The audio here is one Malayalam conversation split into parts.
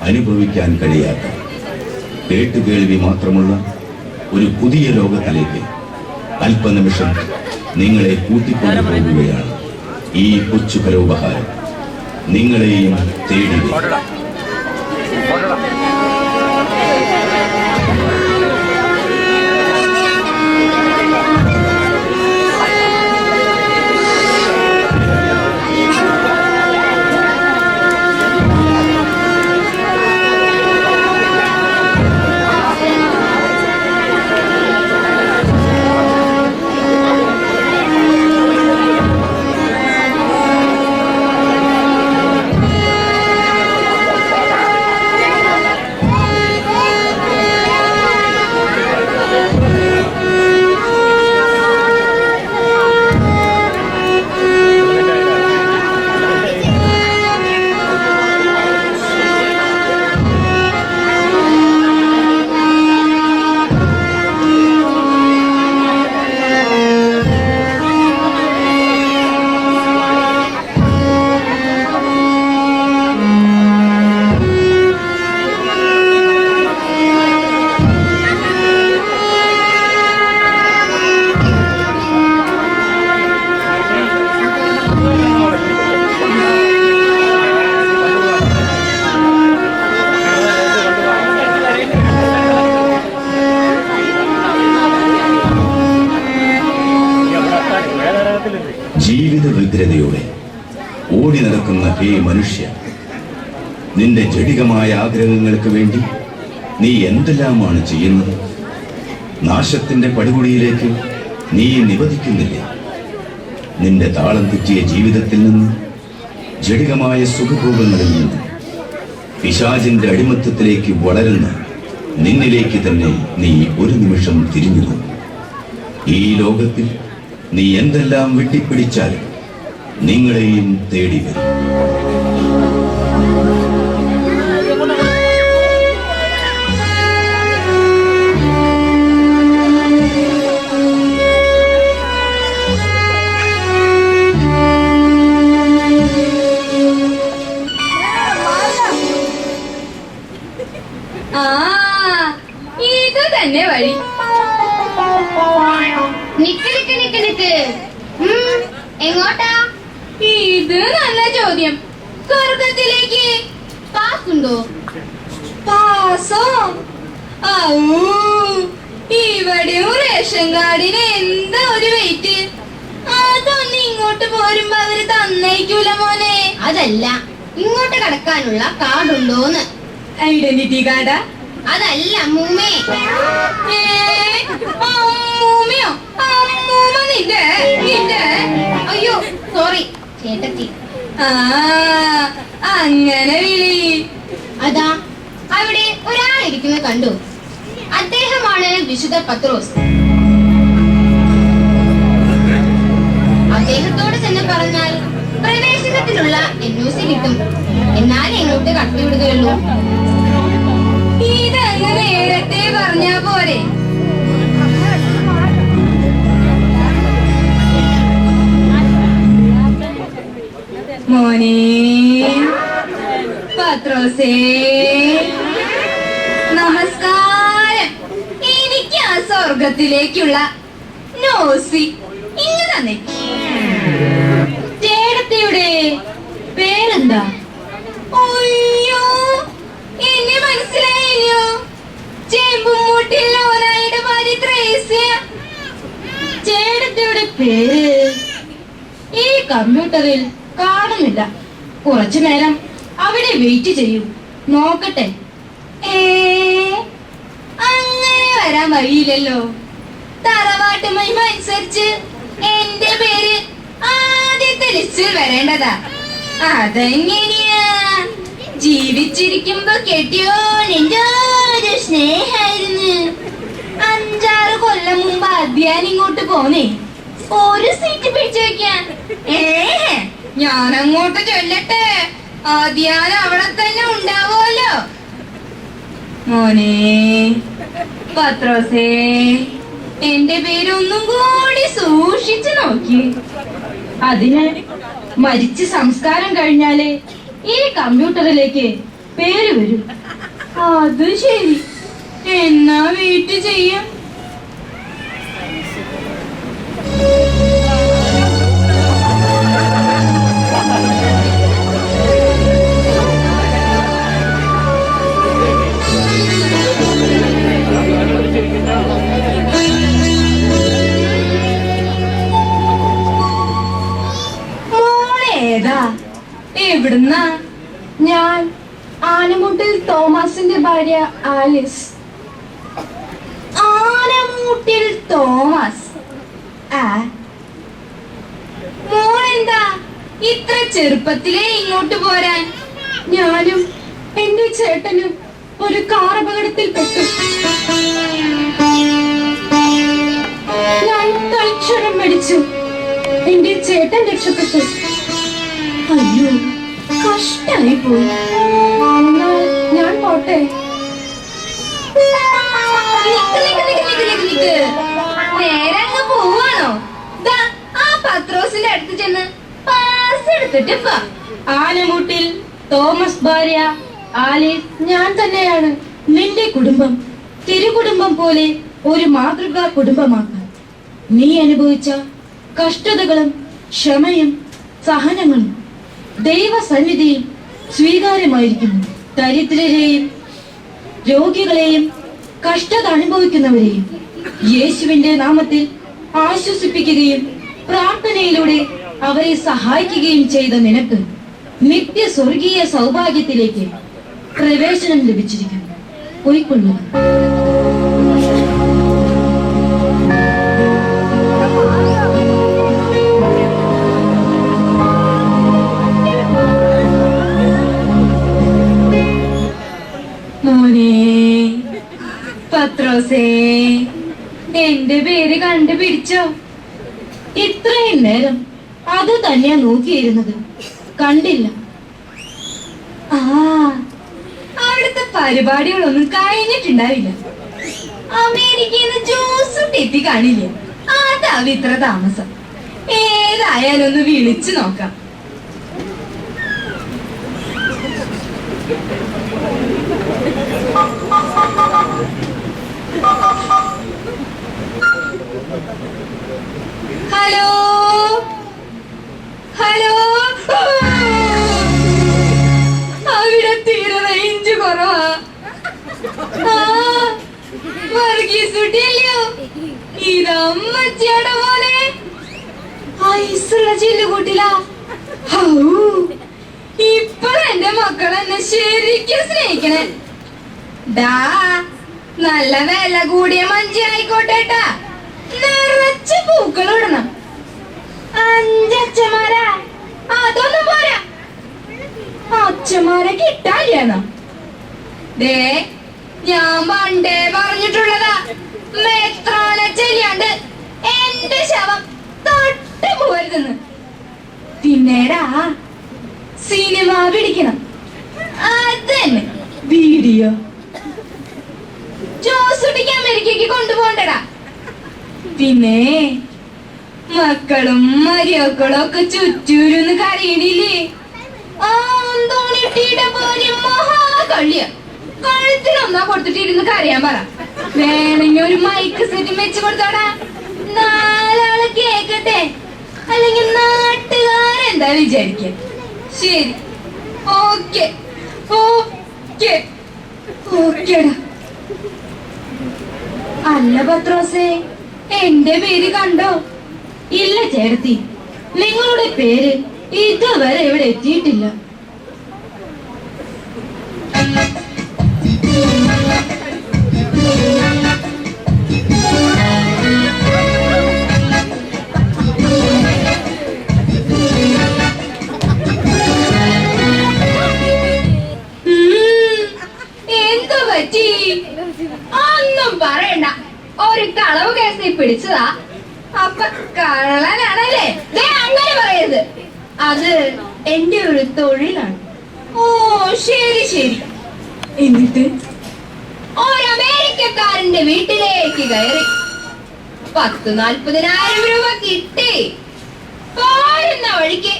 അനുഭവിക്കാൻ കഴിയാത്ത കേട്ടുകേൾവി മാത്രമുള്ള ഒരു പുതിയ ലോകത്തിലേക്ക് അല്പനിമിഷം നിങ്ങളെ കൂട്ടിക്കൊണ്ടുപോകുകയാണ് ഈ കൊച്ചു കലോപഹാരം. നിങ്ങളെയും തേടി ജീവിത വ്യഗ്രതയോടെ ഓടി നടക്കുന്ന ഹേ മനുഷ്യ, നിന്റെ ജഡികമായ ആഗ്രഹങ്ങൾക്ക് വേണ്ടി നീ എന്തെല്ലാമാണ് ചെയ്യുന്നത്? നാശത്തിന്റെ പടുകുടിയിലേക്ക് നീ നിവദിക്കുന്നില്ലേ? നിന്റെ താളം തെറ്റിയ ജീവിതത്തിൽ നിന്ന്, ജഡികമായ സുഖഭോഗങ്ങളിൽ നിന്ന് പിശാചിന്റെ അടിമത്തത്തിലേക്ക് വളരുന്ന നിന്നിലേക്ക് തന്നെ നീ ഒരു നിമിഷം തിരിഞ്ഞു. ഈ ലോകത്തിൽ നീ എന്തെല്ലാം വെട്ടിപ്പിടിച്ചാലും നിങ്ങളെയും തേടി വരും. ഇത് തന്നെ വഴി. നിക്ക് നിക്ക് നിക്ക് നിക്ക്, എങ്ങോട്ടാ? ഇത് നല്ല ചോദ്യം. സ്വർഗത്തിലേക്ക്. പാസ് ഉണ്ടോ? പാസോ? ഇവിടെയും റേഷൻ കാർഡിന് എന്താ ഒരു വെയിറ്റ്. അതൊന്നും ഇങ്ങോട്ട് പോരുമ്പോ അവര് തന്നേക്കൂല മോനെ. അതല്ല, ഇങ്ങോട്ട് കടക്കാനുള്ള കാർഡുണ്ടോന്ന്. ഐഡന്റിറ്റി കാർഡാ? അതല്ല അമ്മൂമ്മേ. അമ്മൂമ്മയോ? അമ്മൂമ്മ നിന്റെ അയ്യോ സോറി ചേട്ടത്തി. അങ്ങനെ വിളി. അതാ അവിടെ ഒരാളിരിക്കുന്നത് കണ്ടു. അദ്ദേഹമാണ് വിശുദ്ധ പത്രോസ്. അദ്ദേഹത്തോട് ചെന്ന് പറഞ്ഞാൽ പ്രവേശനത്തിനുള്ള NOC കിട്ടും. എന്നാലേ ഇങ്ങോട്ട് കടത്തിവിടുകയുള്ളൂ. ഇതങ്ങ് നേരത്തെ പറഞ്ഞാ പോരെ? മോനെ പത്രോസേ, നമസ്കാരം. എനിക്ക് ആ സ്വർഗത്തിലേക്കുള്ള നോസി ഇങ്ങ് തന്നെ. ചേട്ടത്തിയുടെ പേരെന്താ? അയ്യോ, എന്നെ മനസ്സിലായില്ലോ. ചേമ്പുമൂട്ടിൽ ലോനായുടെ ഭാര്യ ത്രേസ്യ. ചേട്ടത്തിയുടെ പേര് ഈ കമ്പ്യൂട്ടറിൽ കാണുന്നില്ല. കുറച്ചു നേരം അവിടെ വെയിറ്റ് ചെയ്യൂ, നോക്കട്ടെ. അങ്ങനെ വരാൻ വഴിയില്ലല്ലോ. തറവാട്ട് മഹിമ അനുസരിച്ച് എന്റെ പേര് ആദ്യത്തെ ലിസ്റ്റിൽ വരേണ്ടതാ. അതെങ്ങനെയാ? ജീവിച്ചിരിക്കുമ്പോ കെട്ടിയോ നിന്റെ ഒരു സ്നേഹായിരുന്നു. 5-6 കൊല്ലം മുമ്പ് അധ്യാനം ഇങ്ങോട്ട് പോന്നേ ഒരു സീറ്റ് പിടിച്ചു വെക്കാൻ. ഞാനങ്ങോട്ട് ചൊല്ലട്ടെ, അധ്യാനം അവിടെ തന്നെ ഉണ്ടാവുമല്ലോ. മോനെ പത്രോസേ, എന്റെ പേരൊന്നും കൂടി സൂക്ഷിച്ചു നോക്കി. അതിന് മരിച്ച് സംസ്കാരം കഴിഞ്ഞാലേ ഈ കമ്പ്യൂട്ടറിലേക്ക് പേര് വരും. അത് ശരി, എന്നാ വെയിറ്റ് ചെയ്യാം. മോളേതാ? എവിടുന്നാ? ഞാൻ ആനമുട്ടിൽ തോമസിന്റെ ഭാര്യ ആലിസ്. ആനമൂട്ടിൽ തോമസ്. മോളെന്താ ഇത്ര ചെറുപ്പത്തിലേ ഇങ്ങോട്ട് പോരാൻ? ഞാനും എന്റെ ചേട്ടനും ഒരു കാർ അപകടത്തിൽ പെട്ടു. ഞാൻ തൽക്ഷണം മരിച്ചു. എന്റെ ചേട്ടൻ രക്ഷപ്പെട്ടു. അയ്യോ, കഷ്ടായി പോയി. എന്നാൽ ഞാൻ പോട്ടെ. നേരെ അങ്ങ് പോവാണോ? ദാ ആ പത്രോസിന്റെ അടുത്ത് ചെന്ന് പാസ് എടുത്തിട്ട് വാ. ആനമുട്ടിൽ തോമസ് ഭാര്യ ആലിസ് ഞാൻ തന്നെയാണ്. നിന്റെ കുടുംബം തിരുകുടുംബം പോലെ ഒരു മാതൃകാ കുടുംബമാക്കാൻ നീ അനുഭവിച്ച കഷ്ടതകളും ക്ഷമയും സഹനങ്ങളും ദൈവസന്നിധിയിൽ സ്വീകാര്യമായിരിക്കുന്നു. ദരിദ്രരെയും രോഗികളെയും കഷ്ടത അനുഭവിക്കുന്നവരെയും യേശുവിന്റെ നാമത്തിൽ ആശ്വസിപ്പിക്കുകയും പ്രാർത്ഥനയിലൂടെ അവരെ സഹായിക്കുകയും ചെയ്ത നിനക്ക് നിത്യ സ്വർഗീയ സൗഭാഗ്യത്തിലേക്ക് പ്രവേശനം ലഭിച്ചിരിക്കുന്നു. പോയിക്കൊള്ളുക. മോനെ പത്രോസേ, എന്റെ പേര് കണ്ടുപിടിച്ചോ? ഇത്രയും നേരം അത് തന്നെയാ നോക്കിയിരുന്നത്, കണ്ടില്ല. ആ, അവിടുത്തെ പരിപാടികളൊന്നും കഴിഞ്ഞിട്ടുണ്ടാവില്ല. അമേരിക്കയിൽ നിന്ന് ജ്യൂസും എത്തി കാണില്ലേ? അതാവും ഇത്ര താമസം. ഏതായാലും ഒന്ന് വിളിച്ചു നോക്കാം. ഹലോ ഹലോ, അവിടെ തീരെ റേഞ്ച് കുറവാ. വർഗീസുട്ടിയല്ലോ, ഇതമ്മച്ചിയുടെ പോലെ ഐസുള്ള ചില്ലുകൂട്ടില. ഇപ്പഴെന്റെ മക്കളെന്നെ ശരിക്കും സ്നേഹിക്കണേ. ഡാ, നല്ല വില കൂടിയ മഞ്ചി ആയിക്കോട്ടെട്ടാ, നിറച്ച് പൂക്കൾ ഇടണം. 5 അച്ഛന്മാരാ, അതൊന്നും പോരാ. അച്ഛന്മാരെ കിട്ടാല്ലേണോ? ദേ, ഞാൻ പണ്ടേ പറഞ്ഞിട്ടുള്ളതാ, മെത്രാനെ ചെയ്യാണ്ട് എന്റെ ശവം തൊട്ട് പോരുതെന്ന്. പിന്നീടാ സിനിമ പിടിക്കണം, അതന്നെ വീഡിയോ. ജോസുട്ടിക്ക് അമേരിക്കക്ക് കൊണ്ടുപോകണ്ടടാ. പിന്നെ മക്കളും മരിയക്കളും ഒക്കെ ചുറ്റൂരുന്ന് കരയണില്ലേ? ആന്തോണിട്ടിയുടെ പോലെ മഹാകള്ളിയ. കഴുത്തിനൊന്നാ കൊടുത്തിട്ടിരുന്ന് കരയാൻ പറ. വേണമെങ്കിൽ ഒരു മൈക്ക് സെറ്റ് വെച്ച് കൊടുത്തോടാ, 4 ആള് കേക്കട്ടെ. അല്ലെങ്കിൽ നാട്ടുകാരെന്താ വിചാരിക്ക? ശരി, ഓക്കെ ഓക്കെ ഓക്കേടാ. അല്ല പത്രോസേ, എന്റെ പേര് കണ്ടോ? ഇല്ല ചേട്ടത്തി, നിങ്ങളുടെ പേര് ഇതുവരെ ഇവിടെ എത്തിയിട്ടില്ല. എന്തു പറ്റി? ഒന്നും പറയണ്ട, ഒരു കളവ് കേസിൽ പിടിച്ചതാ. അപ്പൊ കള്ളനാണല്ലേ? അങ്ങനെ പറയരുത്, അത് എന്റെ ഒരു തൊഴിലാണ്. ഓ ശരി ശരി. എന്നിട്ട് ഒരു അമേരിക്കക്കാരന്റെ വീട്ടിലേക്ക് കയറി 10,000-40,000 രൂപ കിട്ടി. പോരുന്ന വഴിക്ക്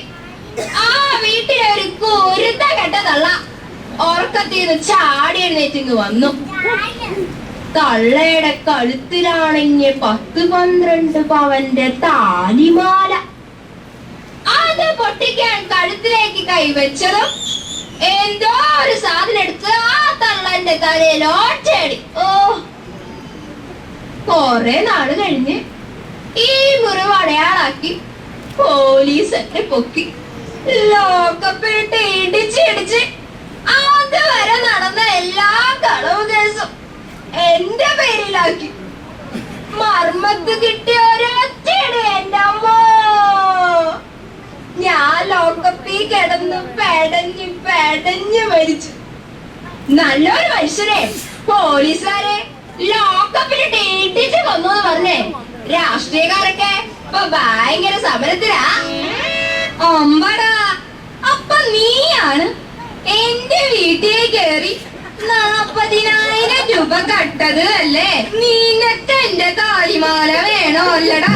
ആ വീട്ടിലെ ഒരു കുരുത്ത കെട്ടതള്ള ഉറക്കത്തിന്ന് ചാടി എഴുന്നേറ്റിങ് വന്നു. തള്ളയുടെ കഴുത്തിലാണെങ്കിൽ 10-12 പവന്റെ താലിമാല. അത് പൊട്ടിക്കാൻ കഴുത്തിലേക്ക് കൈവച്ചതും എന്തോ ഒരു സാധനം എടുത്ത് ആ തള്ളന്റെ തലയിൽ ഒറ്റയടി. ഓ, കൊറേ നാള് കഴിഞ്ഞ് ഈ മുറിവ് അടയാളാക്കി പോലീസ് എന്നെ പൊക്കി ലോക്കപ്പിട്ട് ഇടിച്ചിടിച്ച് അതുവരെ നടന്ന എല്ലാ കളവ് കേസും എന്റെ പേരിലാക്കി. മർമ്മത്ത് കിട്ടിയ ഒരൊറ്റയടി എന്റെ അമ്മോ. ഞാൻ ലോക്കപ്പിൽ കിടന്ന് പെടഞ്ഞ് മരിച്ചു. നല്ലൊരു മനുഷ്യരെ പോലീസുകാരെ ലോക്കപ്പിലിട്ട് ഇടിച്ച് കൊന്നു പറഞ്ഞേ. രാഷ്ട്രീയക്കാരൊക്കെ ഇപ്പൊ ഭയങ്കര സമരത്തിലാ. അമ്പടാ, അപ്പൊ നീയാണ് എന്റെ വീട്ടിൽ കയറി 40,000 രൂപ കട്ടത് അല്ലേ? നിനക്ക് എന്റെ താലിമാല വേണോ അല്ലടാ?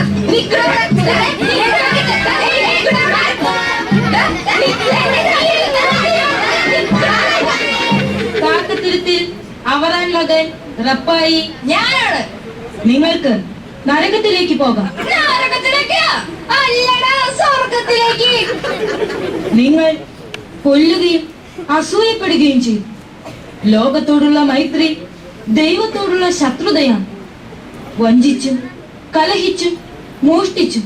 കാക്കത്തുരുത്തിൽ അവറാൻ മകൻ റപ്പായി ഞാനാണ്. നിങ്ങൾക്ക് നരകത്തിലേക്ക് പോകാം. നരകത്തിലേക്ക് അല്ലടാ, സ്വർഗത്തിലേക്ക്. നിങ്ങൾ കൊല്ലുകയും അസൂയപ്പെടുകയും ചെയ്തു. ലോകത്തോടുള്ള മൈത്രി ദൈവത്തോടുള്ള ശത്രുതയാണ്. വഞ്ചിച്ചും കലഹിച്ചും മോഷ്ടിച്ചും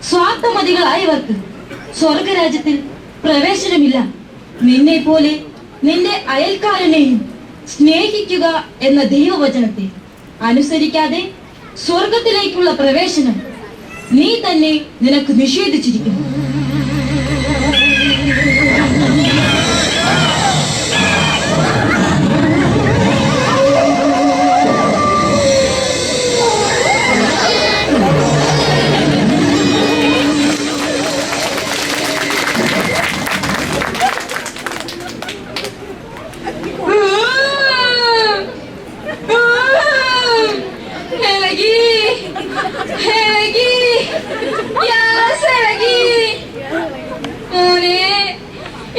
സ്വാർത്ഥമതികളായവർക്ക് സ്വർഗരാജ്യത്തിൽ പ്രവേശനമില്ല. നിന്നെ പോലെ നിന്റെ അയൽക്കാരനെയും സ്നേഹിക്കുക എന്ന ദൈവവചനത്തെ അനുസരിക്കാതെ സ്വർഗത്തിലേക്കുള്ള പ്രവേശനം നീ തന്നെ നിനക്ക് നിഷേധിച്ചിരിക്കുന്നു.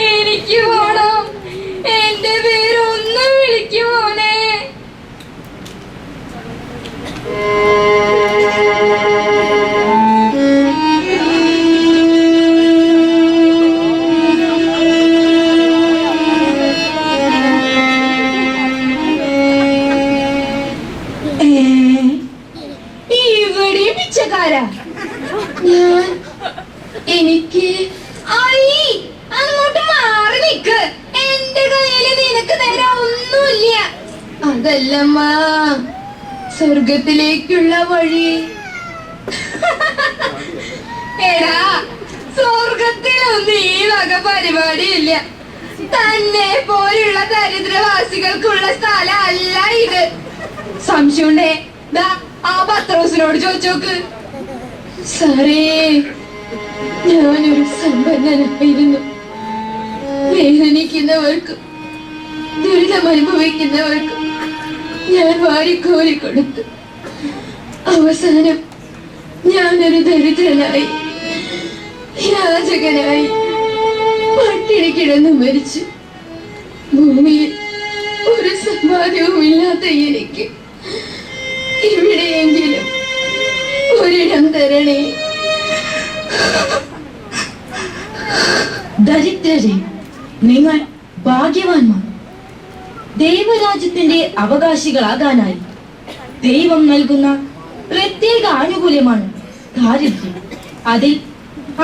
എനിക്ക് പോണം. എന്റെ പേരൊന്ന് വിളിക്കുമോനെ. ഇവിടെ പിച്ചക്കാരാ ഞാൻ. എനിക്ക് അങ്ങോട്ട് മാറി നിക്ക്. എന്റെ കയ്യില് നിനക്ക് തരാൻ ഒന്നുമില്ല. അതല്ലമ്മ, സ്വർഗത്തിലേക്കുള്ള വഴി. എടാ, സ്വർഗത്തിലൊന്നും ഈ വക പരിപാടിയില്ല. തന്നെ പോലുള്ള ദരിദ്രവാസികൾക്കുള്ള സ്ഥലം അല്ല ഇത്. സംശയമുണ്ടേ ദാ ആ പത്രോസിനോട് ചോദിച്ചോക്ക്. സാറേ, ഞാനൊരു സമ്പന്നനായിരുന്നു. വേദനിക്കുന്നവർക്കും ദുരിതം അനുഭവിക്കുന്നവർക്കും ഞാൻ വാരിക്കോരി കൊടുത്തു. അവസാനം ഞാനൊരു ദരിദ്രനായി, യാചകനായി, പട്ടിണി കിടന്നു മരിച്ചു. ഭൂമിയിൽ ഒരു സമ്പാദ്യവും ഇല്ലാത്ത എനിക്ക് എവിടെയെങ്കിലും ഒരിടം തരണേ. ദരിദ്രരെ, നിങ്ങൾ ഭാഗ്യവാന്മാർ. ദൈവരാജ്യത്തിന്റെ അവകാശികളാകാനായി ദൈവം നൽകുന്ന പ്രത്യേക ആനുകൂല്യമാണ് ദാരിദ്ര്യം. അതിൽ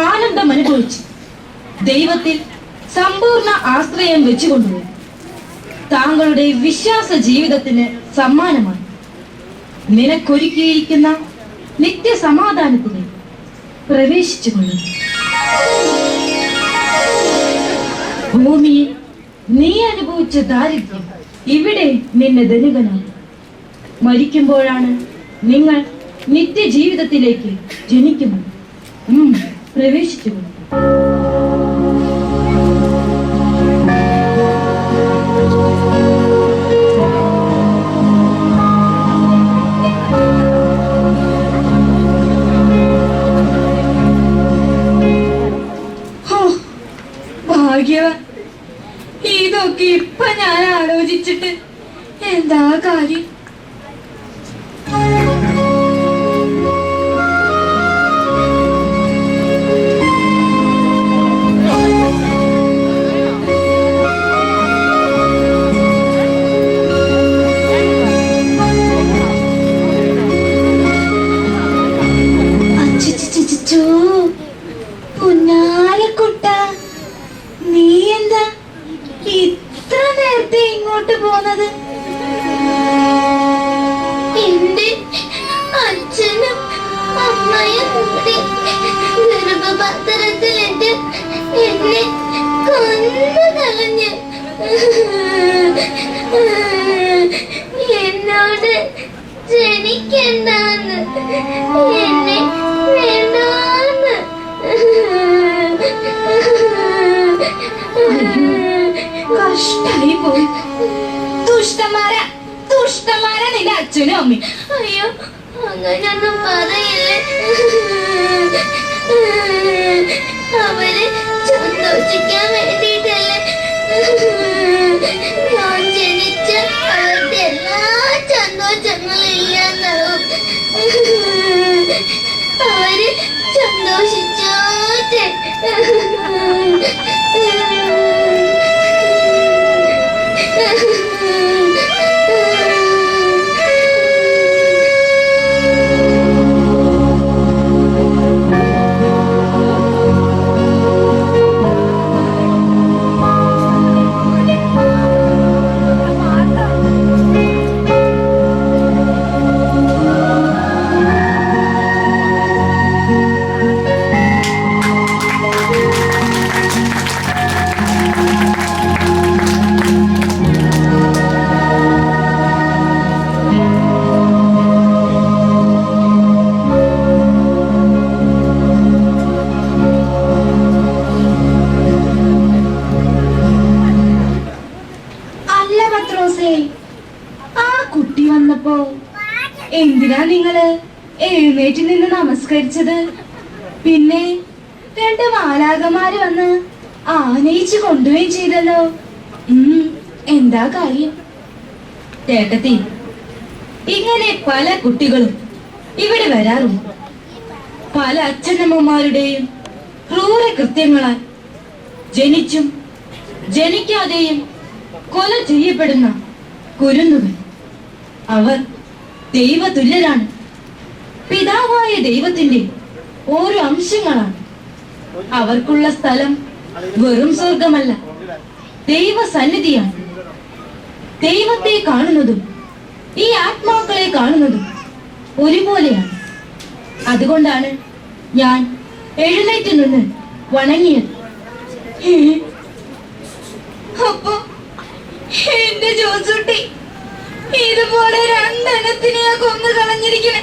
ആനന്ദം അനുഭവിച്ച് ദൈവത്തിൽ സമ്പൂർണ്ണ ആശ്രയം വെച്ചുകൊണ്ടുപോയി താങ്കളുടെ വിശ്വാസ ജീവിതത്തിന് സമ്മാനമാണ്. നിനക്കൊരുക്കിയിരിക്കുന്ന നിത്യസമാധാനത്തിന് പ്രവേശിച്ചുകൊള്ളുന്നു. ഭൂമിയിൽ നീ അനുഭവിച്ച ദാരിദ്ര്യം ഇവിടെ നിന്നെ ധനികനാകും. മരിക്കുമ്പോഴാണ് നിങ്ങൾ നിത്യജീവിതത്തിലേക്ക് ജനിക്കുന്നത്. പ്രവേശിച്ചുകൊള്ളുന്നു. ഇതൊക്കെ ഇപ്പൊ ഇപ്പൊ ഞാൻ ആലോചിച്ചിട്ട് എന്താ കാര്യം? പുന്നാരക്കുട്ട, നീ എന്താ ഇത്ര നേരത്തെ ഇങ്ങോട്ട് പോന്നത്? എന്റെ അച്ഛനും അമ്മയും കൂടി ഗർഭപാത്രത്തിലിട്ട് എന്നെ കൊന്നു കളഞ്ഞ് എന്നോട് ജനിക്കണ്ടെന്ന്, എന്നെ വേണ്ടാന്ന്. കഷ്ടായി പോയി. ദുഷ്ടന്മാരാ നിന്റെ അച്ഛനും അമ്മയും. അയ്യോ, അങ്ങനൊന്നും പറയില്ലേ. അവര് സന്തോഷിക്കാൻ വേണ്ടിട്ടല്ലേ ഞാൻ ജനിച്ച. അവരുടെ എല്ലാ സന്തോഷങ്ങളും ഇല്ലാന്നാവും. അവര് സന്തോഷിച്ചോട്ടെ. ആ കുട്ടി വന്നപ്പോ എന്തിനാ നിങ്ങള് എഴുന്നേറ്റ് നിന്ന് നമസ്കരിച്ചത്? പിന്നെ 2 മാലാഖമാര് വന്ന് ആനയിച്ച് കൊണ്ടുപോയി ചെയ്തല്ലോ. എന്താ കാര്യം? ചേട്ടത്തി, ഇങ്ങനെ പല കുട്ടികളും ഇവിടെ വരാറുണ്ട്. പല അച്ഛനമ്മമാരുടെയും ക്രൂര കൃത്യങ്ങളാൽ ജനിച്ചും ജനിക്കാതെയും കൊല ചെയ്യപ്പെടുന്ന കുരുന്നുകൾ. അവർ ദൈവതുല്യരാണ്. പിതാവായ ദൈവത്തിന്റെ ഓരോ അംശങ്ങളാണ്. അവർക്കുള്ള സ്ഥലം വെറും സ്വർഗമല്ല, ദൈവസന്നിധിയാണ്. ദൈവത്തെ കാണുന്നതും ഈ ആത്മാക്കളെ കാണുന്നതും ഒരുപോലെയാണ്. അതുകൊണ്ടാണ് ഞാൻ എഴുന്നേറ്റ് നിന്ന് വണങ്ങിയത്. അപ്പൊ എന്റെ ജോസൂട്ടി ഇതുപോലെ 2 എണ്ണത്തിനെയാ കൊന്നു കളഞ്ഞിരിക്കണേ.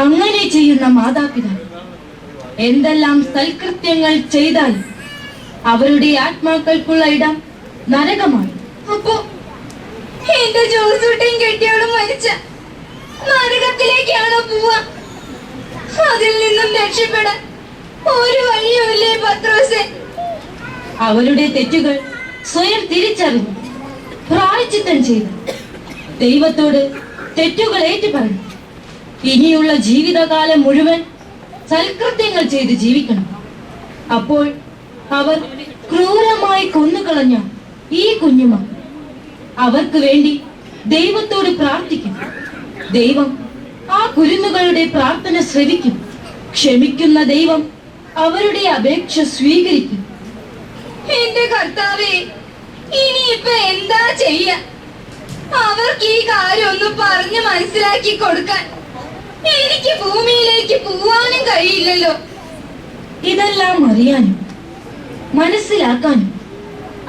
അങ്ങനെ ചെയ്യുന്ന മാതാപിതാക്കൾ എന്തെല്ലാം സൽകൃത്യങ്ങൾ ചെയ്താൽ അവരുടെ ആത്മാക്കൾക്കുള്ള ഇടം നരകമാണ്. അപ്പൊ എന്റെ ജോസൂട്ടിയും കെട്ടിയോളും മരിച്ച നരകത്തിലേക്കാണോ പോവാ? അതിൽ നിന്നും രക്ഷപ്പെടാൻ ഒരു വഴിയുമില്ലേ പത്രോസേ? അവരുടെ തെറ്റുകൾ സ്വയം തിരിച്ചറിഞ്ഞു പ്രായശ്ചിത്തം ചെയ്തു ദൈവത്തോട് തെറ്റുകൾ ഏറ്റുപറഞ്ഞു ഇനിയുള്ള ജീവിതകാലം മുഴുവൻ സൽകൃത്യങ്ങൾ ചെയ്ത് ജീവിക്കണം. അപ്പോൾ അവർ ക്രൂരമായി കൊന്നുകളഞ്ഞ ഈ കുഞ്ഞുമ അവർക്ക് വേണ്ടി ദൈവത്തോട് പ്രാർത്ഥിക്കും. ദൈവം ആ കുരുന്നുകളുടെ പ്രാർത്ഥന ശ്രവിക്കും. ക്ഷമിക്കുന്ന ദൈവം അവരുടെ അപേക്ഷ സ്വീകരിക്കും. എന്റെ കർത്താവേ, ഇനിയിപ്പൊ എന്താ ചെയ്യ? അവർക്ക് ഈ കാര്യം ഒന്ന് പറഞ്ഞു മനസ്സിലാക്കി കൊടുക്കാൻ എനിക്ക് ഭൂമിയിലേക്ക് പോവാനും കഴിയില്ലല്ലോ. ഇതെല്ലാം അറിയാനും മനസ്സിലാക്കാനും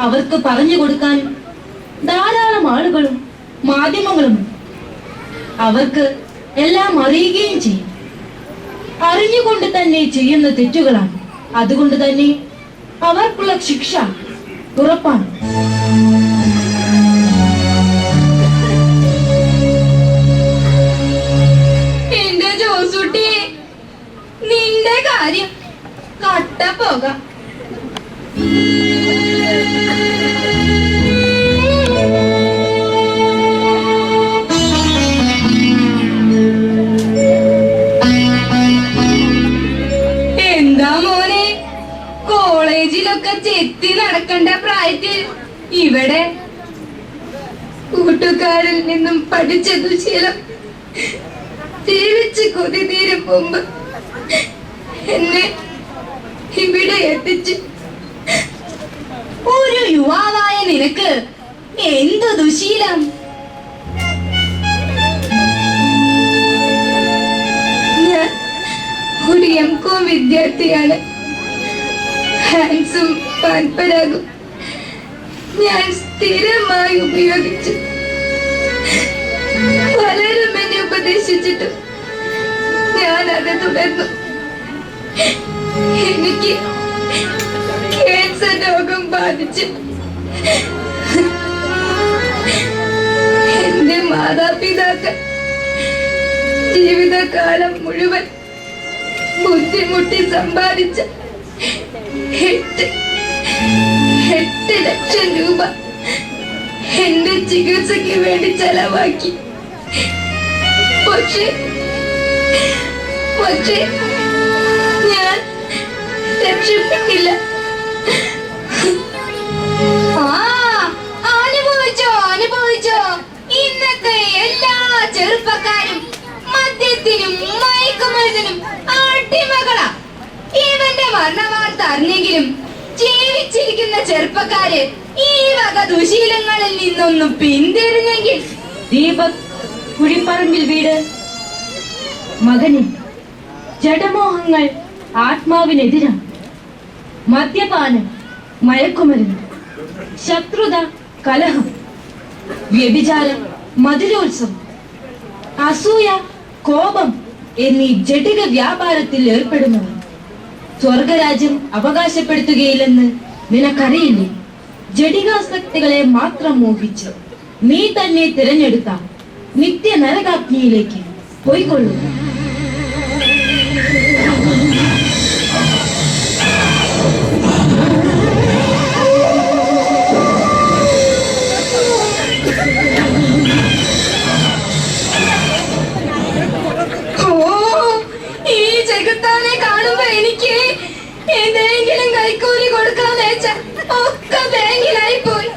അവർക്ക് പറഞ്ഞു കൊടുക്കാനും ധാരാളം ആളുകളും മാധ്യമങ്ങളും അവർക്ക് എല്ലാം അറിയുകയും ചെയ്യും. അറിഞ്ഞുകൊണ്ട് തന്നെ ചെയ്യുന്ന തെറ്റുകളാണ്. അതുകൊണ്ട് തന്നെ അവർക്കുള്ള ശിക്ഷ ഉറപ്പാണ്. എന്റെ ജോസൂട്ടിയെ, നിന്റെ കാര്യം കട്ട പോക. ചെത്തി നടക്കേണ്ട പ്രായത്തിൽ ഇവിടെ കൂട്ടുകാരിൽ നിന്നും പഠിച്ച ദുശീലം ജീവിച്ച് കൊതി തീരും മുമ്പ് എന്നെ ഇവിടെ എത്തിച്ചു. ഒരു യുവാവായ നിനക്ക് എന്തു ദുശീലം? ഞാൻ ഒരു M.Com വിദ്യാർത്ഥിയാണ്. ഹാൻസും പാൻപരാഗും ഞാൻ സ്ഥിരമായി ഉപയോഗിച്ചു. പലരും എന്നെ ഉപദേശിച്ചിട്ടും ഞാൻ അത് തുടർന്നു. എനിക്ക് ക്യാൻസർ രോഗം ബാധിച്ചു. എന്റെ മാതാപിതാക്കൾ ജീവിതകാലം മുഴുവൻ ബുദ്ധിമുട്ടി സമ്പാദിച്ച 8 ലക്ഷം രൂപ എന്റെ ചികിത്സയ്ക്ക് വേണ്ടി ചെലവാക്കി. പക്ഷേ ഞാൻ രക്ഷപ്പെട്ടില്ല. അനുഭവിച്ചോ. ഇന്നത്തെ എല്ലാ ചെറുപ്പക്കാരും മദ്യത്തിനും മയക്കുമരുന്നിനും അടിമകളാ. ഇവന്റെ മരണവാർത്ത അറിഞ്ഞെങ്കിലും ജീവിച്ചിരിക്കുന്ന ചെറുപ്പക്കാര് ഈ വക ദുശീലങ്ങളിൽ നിന്നൊന്നും പിന്തിരിഞ്ഞെങ്കിൽ. ദീപക് കുഴിപ്പറമ്പിൽ വീട്. മകന് ജഡമോഹങ്ങൾ ആത്മാവിനെതിരാണ്. മദ്യപാനം, മയക്കുമരുന്ന്, ശത്രുത, കലഹം, വ്യഭിചാരം, മധുരോത്സവം, അസൂയ, കോപം എന്നീ ജടിക വ്യാപാരത്തിൽ ഏർപ്പെടുന്നവർ സ്വർഗരാജ്യം അവകാശപ്പെടുത്തുകയില്ലെന്ന് നിനക്കറിയില്ലേ? ജടികാസക്തികളെ മാത്രം മോഹിച്ച് നീ തന്നെ തിരഞ്ഞെടുത്ത നിത്യ നരകാഗ്നിയിലേക്ക് പോയിക്കൊള്ളു. എനിക്ക് എന്തെങ്കിലും കൈക്കൂലി കൊടുക്കാൻ വെച്ച ഒക്കെ ബാങ്കിലായി പോയി.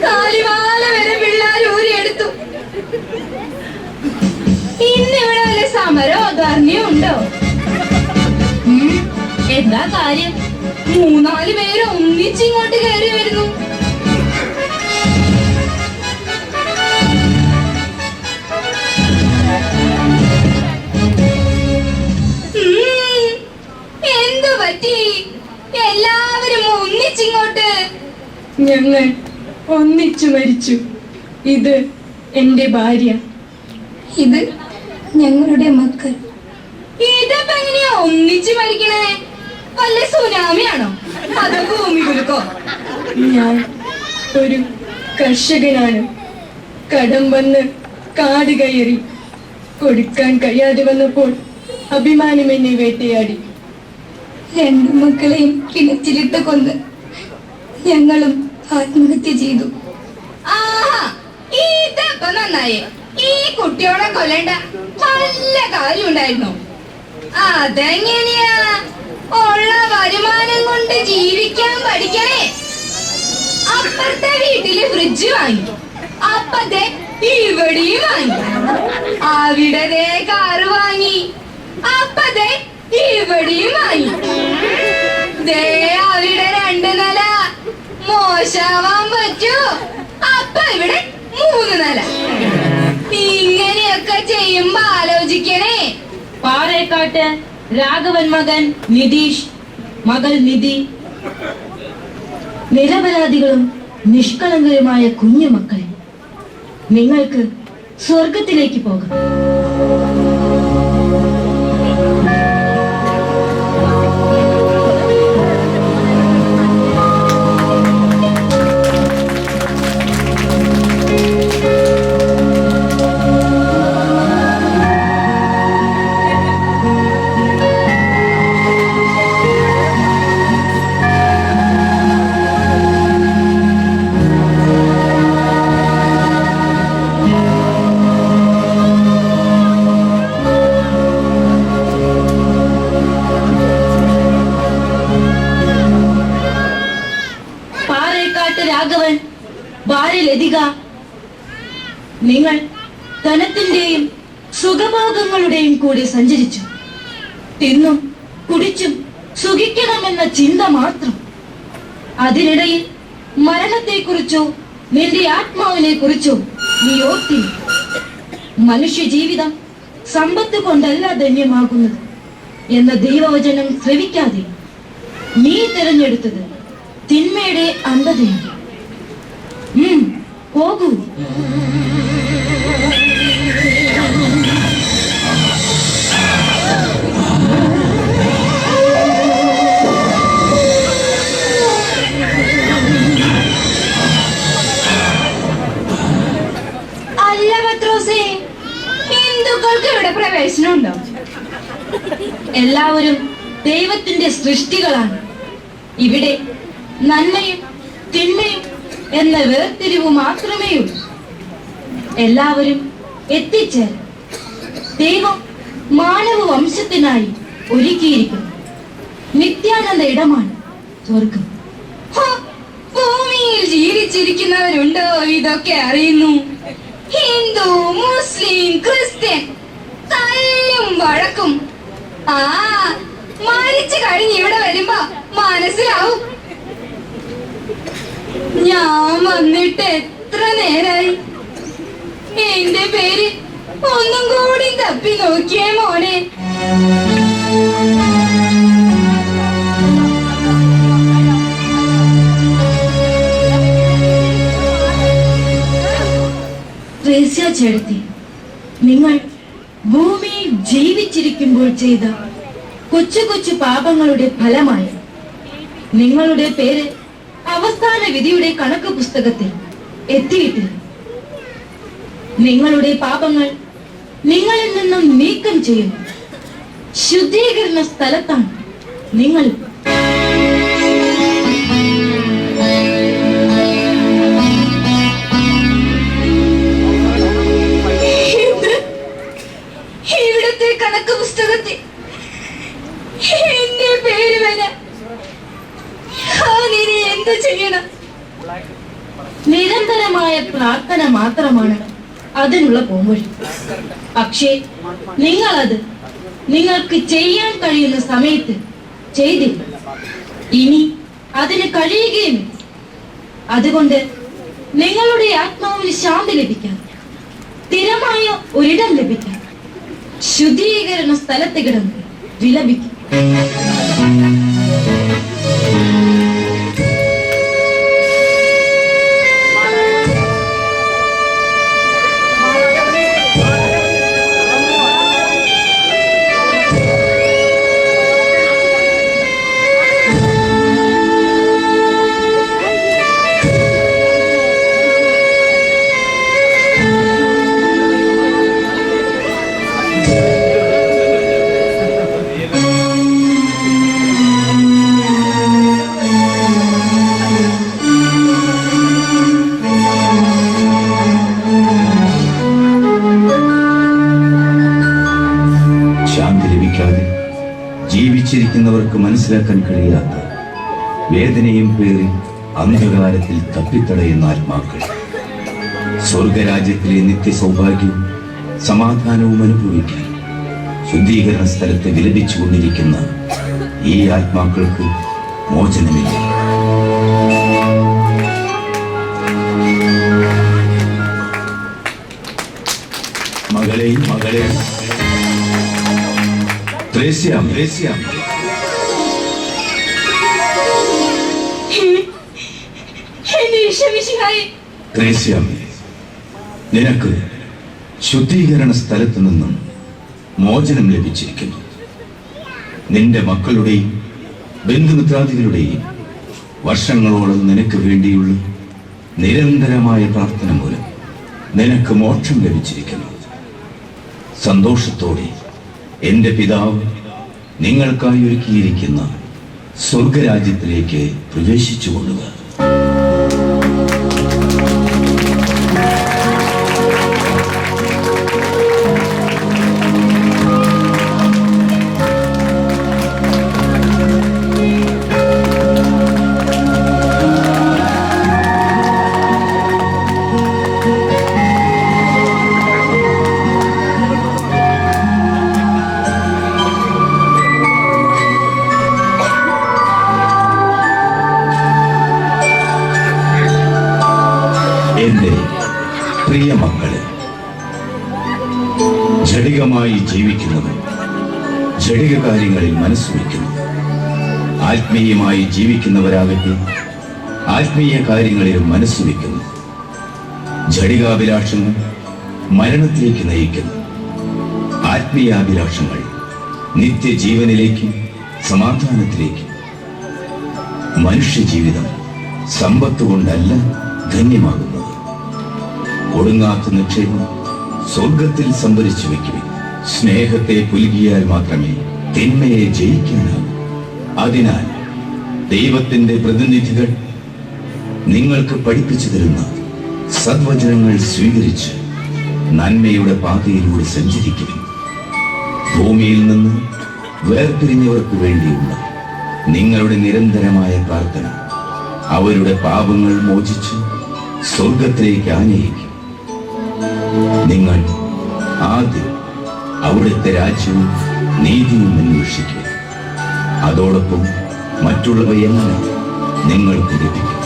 കാലിവാല വരെ പിള്ളേർ ഊരിയെടുത്തു. ഇന്നിവിടെ വല്ല സമരോ ധർമ്മയോ ഉണ്ടോ? എന്താ കാര്യം? 3-4 പേര് ഒന്നിച്ചിങ്ങോട്ട് കയറി വരുന്നു. എല്ലാവരും ഒന്നിച്ചിങ്ങോട്ട്. ഞങ്ങൾ ഒന്നിച്ചു മരിച്ചു. ഇത് എന്റെ ഭാര്യ, ഇത് ഞങ്ങളുടെ മക്കൾ. ഇതപ്പോ എങ്ങനെയാ ഒന്നിച്ചു മരിക്കണേ? വല്ല സുനാമിയാണോ അതോ ഭൂമി കുലുക്കോ? ഞാൻ ഒരു കർഷകനാണ്. കടം വന്ന് കാട് കയറി. കൊടുക്കാൻ കഴിയാതെ വന്നപ്പോൾ അഭിമാനം എന്നെ വേട്ടയാടി. 2 മക്കളെയും കിണറ്റിലിട്ട് കൊന്ന് ഞങ്ങളും ആത്മഹത്യ ചെയ്തു. ഇതപ്പോ നന്നായി. ഈ കുട്ടിയോടെ കൊല്ലേണ്ട നല്ല കാര്യം ഉണ്ടായിരുന്നു. അതെങ്ങനെയാ? ഉള്ള വരുമാനം കൊണ്ട് ജീവിക്കാൻ പഠിക്കണേ. അപ്പുറത്തെ വീട്ടില് ഫ്രിഡ്ജ് വാങ്ങി, അപ്പത്തെ ഇവിടെയും വാങ്ങി. അവിടെ കാറ് വാങ്ങി, അപ്പത്തെ ഇവിടെയും വാങ്ങി. അവിടെ 2 നില. മോശാവാൻ പറ്റൂ? അപ്പൊ ഇവിടെ 3 നില. ഇങ്ങനെയൊക്കെ ചെയ്യുമ്പോ ആലോചിക്കണേ. പാറേക്കാട്ട് രാഘവൻ മകൻ നിതീഷ്, മകൾ നിധി. നിരപരാധികളും നിഷ്കളങ്കരുമായ കുഞ്ഞുമക്കളെ, നിങ്ങൾക്ക് സ്വർഗത്തിലേക്ക് പോകാം. ഇക നിങ്ങൾ ധനത്തിന്റെയും സുഖഭോഗങ്ങളുടെയും കൂടെ സഞ്ചരിച്ചു. തിന്നും കുടിച്ചും സുഖിക്കണമെന്ന ചിന്ത മാത്രം. അതിനിടയിൽ മരണത്തെക്കുറിച്ചോ നിന്റെ ആത്മാവിനെ കുറിച്ചോ നീ ഓർത്തില്ല. മനുഷ്യ ജീവിതം സമ്പത്ത് കൊണ്ടല്ല ധന്യമാകുന്നത് എന്ന ദൈവവചനം ശ്രവിക്കാതെ നീ തിരഞ്ഞെടുത്തത് തിന്മയുടെ അന്ധതയാണ്. പോകൂ. അല്ല പത്രോസേ, ഹിന്ദുക്കൾക്ക് ഇവിടെ പ്രവേശനമുണ്ടോ? എല്ലാവരും ദൈവത്തിന്റെ സൃഷ്ടികളാണ്. ഇവിടെ നന്മയും തിന്മയും എന്ന വേർതിരിവ് മാത്രമേ ഉള്ളൂ. എല്ലാവരും എത്തിച്ചേരും. ദൈവം മാനവ വംശത്തിനായി ഒരുക്കിയിരിക്കുന്നു നിത്യാനന്ദ ഇടമാണ് സ്വർഗം. ഭൂമിയിൽ ജീവിച്ചിരിക്കുന്നവരുണ്ടോ ഇതൊക്കെ അറിയുന്നു? ഹിന്ദു, മുസ്ലിം, ക്രിസ്ത്യൻ തല്ലും വഴക്കും. മരിച്ചു കഴിഞ്ഞ് ഇവിടെ വരുമ്പോ മനസ്സിലാവും. ഞാൻ വന്നിട്ട് എത്ര നേരായി. എന്റെ പേര് ഒന്നും കൂടി തപ്പി നോക്കിയേ മോനെ. ചേട്ടത്തി, നിങ്ങൾ ഭൂമിയിൽ ജീവിച്ചിരിക്കുമ്പോൾ ചെയ്ത കൊച്ചു കൊച്ചു പാപങ്ങളുടെ ഫലമായി നിങ്ങളുടെ പേര് അവസാന വിധിയുടെ കണക്ക് പുസ്തകത്തിൽ എത്തിയിട്ടില്ല. നിങ്ങളുടെ പാപങ്ങൾ നിങ്ങളിൽ നിന്നും നീക്കം ചെയ്യുന്നു. ശുദ്ധീകരണ സ്ഥലത്താണ് നിങ്ങൾ. ഇവിടത്തെ കണക്ക് പുസ്തകത്തിൽ എന്റെ പേര് വരാൻ എന്ത് ചെയ്യണം? നിരന്തരമായ പ്രാർത്ഥന മാത്രമാണ് അതിനുള്ള പോംവഴി. പക്ഷേ നിങ്ങളത് നിങ്ങൾക്ക് ചെയ്യാൻ കഴിയുന്ന സമയത്ത് ചെയ്തില്ല. ഇനി അതിന് കഴിയുകയുമില്ല. അതുകൊണ്ട് നിങ്ങളുടെ ആത്മാവിന് ശാന്തി ലഭിക്കാൻ, സ്ഥിരമായ ഒരിടം ലഭിക്കാൻ ശുദ്ധീകരണ സ്ഥലത്ത് കിടന്ന് വിലപിക്കും. ജീവിച്ചിരിക്കുന്നവർക്ക് മനസ്സിലാക്കാൻ കഴിയാത്ത വേദനയും പേറി അന്ധകാരത്തിൽ തപ്പിത്തടയുന്ന ആത്മാക്കൾ സ്വർഗരാജ്യത്തിലെ നിത്യ സൗഭാഗ്യവും സമാധാനവും അനുഭവിക്കാൻ ശുദ്ധീകരണ സ്ഥലത്ത് വിലപിച്ചുകൊണ്ടിരിക്കുന്ന ഈ ആത്മാക്കൾക്ക് മോചനമില്ല. മകളെ ത്രേസ്യാം, നിനക്ക് ശുദ്ധീകരണ സ്ഥലത്ത് നിന്നും മോചനം ലഭിച്ചിരിക്കുന്നു. നിന്റെ മക്കളുടെയും ബന്ധുമിത്രാദികളുടെയും വർഷങ്ങളോളം നിനക്ക് വേണ്ടിയുള്ള നിരന്തരമായ പ്രാർത്ഥന മൂലം നിനക്ക് മോക്ഷം ലഭിച്ചിരിക്കുന്നു. സന്തോഷത്തോടെ എന്റെ പിതാവ് നിങ്ങൾക്കായി ഒരുക്കിയിരിക്കുന്ന സ്വർഗരാജ്യത്തിലേക്ക് പ്രവേശിച്ചു കൊള്ളുക. ഭൗതികമായി ജീവിക്കുന്നവൻ ജഡിക കാര്യങ്ങളിൽ മനസ്സുവെക്കുന്നു. ആത്മീയമായി ജീവിക്കുന്നവരാകട്ടെ ആത്മീയ കാര്യങ്ങളിലും മനസ്സുവെക്കുന്നു. ജഡികാഭിലാഷങ്ങൾ മരണത്തിലേക്ക് നയിക്കുന്നു. ആത്മീയാഭിലാഷങ്ങൾ നിത്യജീവനിലേക്കും സമാധാനത്തിലേക്കും. മനുഷ്യജീവിതം സമ്പത്ത് കൊണ്ടല്ല ധന്യമാകുന്നത്. ഒടുങ്ങാത്ത നിക്ഷേപം സ്വർഗത്തിൽ സംഭരിച്ചു വെക്കുവിൻ. സ്നേഹത്തെ പുൽകിയാൽ മാത്രമേ തിന്മയെ ജയിക്കാനാകൂ. അതിനാൽ ദൈവത്തിന്റെ പ്രതിനിധികൾ നിങ്ങൾക്ക് പഠിപ്പിച്ചു തരുന്ന സദ്വചനങ്ങൾ സ്വീകരിച്ച് നന്മയുടെ പാതയിലൂടെ സഞ്ചരിക്കുവിൻ. ഭൂമിയിൽ നിന്ന് വേർപിരിഞ്ഞവർക്ക് വേണ്ടിയുള്ള നിങ്ങളുടെ നിരന്തരമായ പ്രാർത്ഥന അവരുടെ പാപങ്ങൾ മോചിച്ച് സ്വർഗത്തിലേക്ക് ആനയിക്കും. നിങ്ങൾ ആദ്യം അവിടുത്തെ രാജ്യവും നീതിയും അന്വേഷിക്കുക. അതോടൊപ്പം മറ്റുള്ളവയെല്ലാം നിങ്ങൾക്ക് ലഭിക്കും.